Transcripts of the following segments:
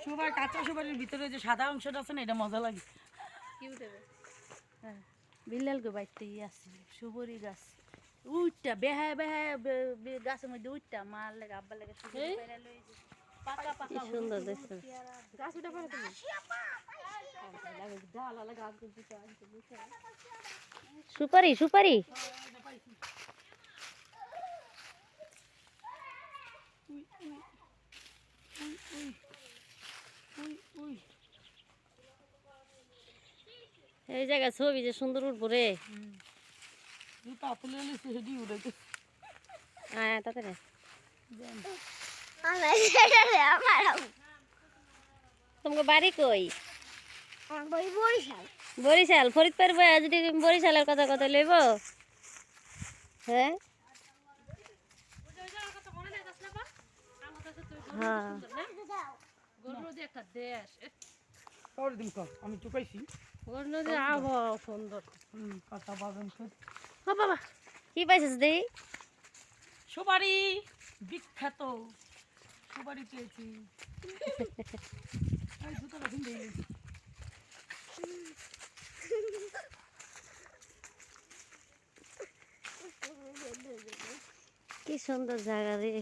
সুপারি কাঁচা সুপারির ভিতরে যে সাদা অংশটা আছে না, এটা মজা লাগে। হ্যাঁ, বিল্লাল গো বাইতে আছে সুপারি গাছ উইটা বেহায় বেহায় গাছের মধ্যে উইটা মার লাগে আব্বার লাগে সুপারি পাইরা লই যে পাকা পাকা সুন্দর দেখতে গাছ উঠা পারে তুমি ডালা লাগা গাছ দিতে আনতে বুঝছো সুপারি সুপারি এই জায়গা ছবি যে সুন্দর উঠবো রে তোমাকে বাড়ি কই বরিশাল ফরিদপুর যদি বরিশালের কথা কথা লইব হ্যাঁ আমি চুকাইছি আবহাওয়া সুন্দর কথা পাবেন বাবা কি পাইছিস দেই সুপারি বিখ্যাত সুপারি পেয়েছি কি সুন্দর জায়গা রে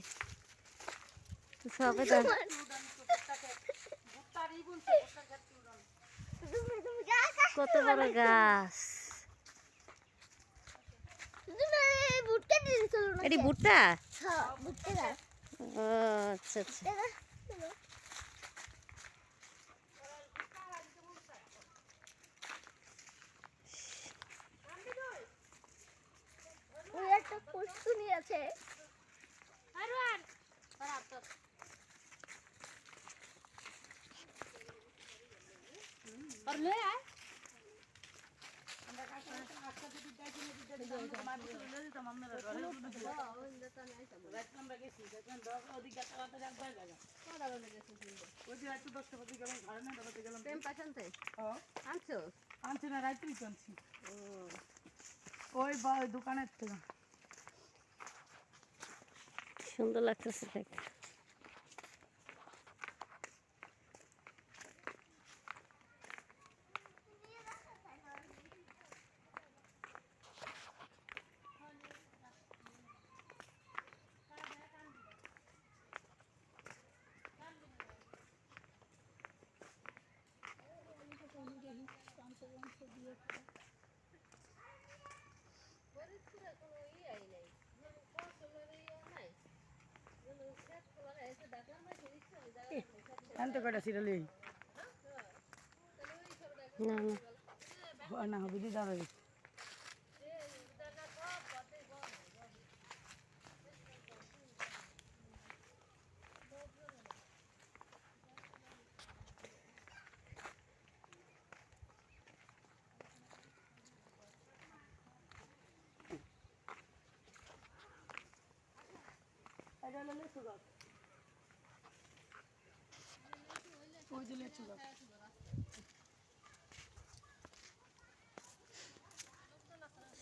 সবে কত বড় গাছ এটি ভুট্টা আচ্ছা আচ্ছা একটা কুসুনি আছে আর ले आए দোকানের থেকে সুন্দর লাগতেছে দেখতে এনতে কয়টা সিরিয়াল এই না না হবে দি যাবে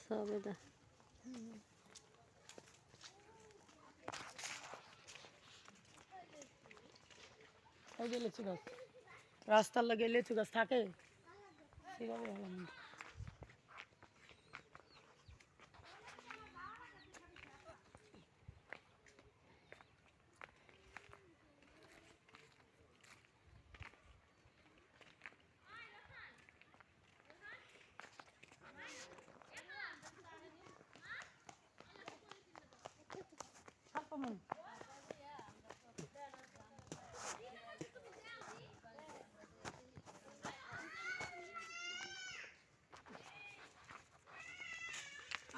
সবেদা লেচু গাছ রাস্তার লাগে লেচু গাছ থাকে সেভাবে ভালো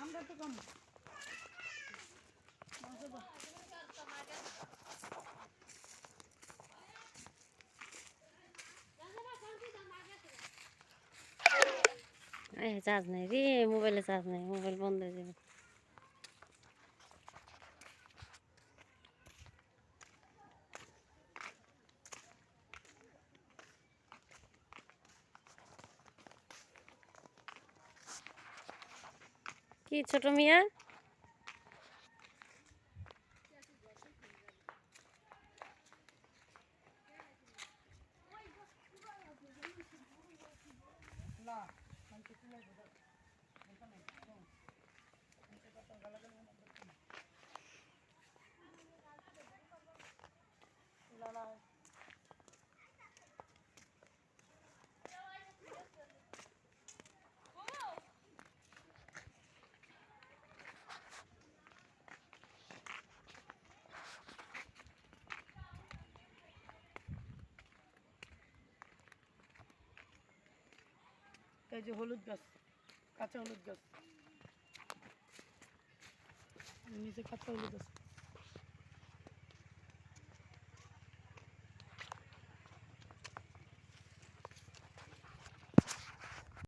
আমরা তো কম চার্জ নাই রে মোবাইলে চার্জ নাই মোবাইল বন্ধ হয়ে যাবে কি ছোট মিয়া এই যে হলুদ গাছ, কাঁচা হলুদ গাছ, নিচে কাঁচা হলুদ আছে।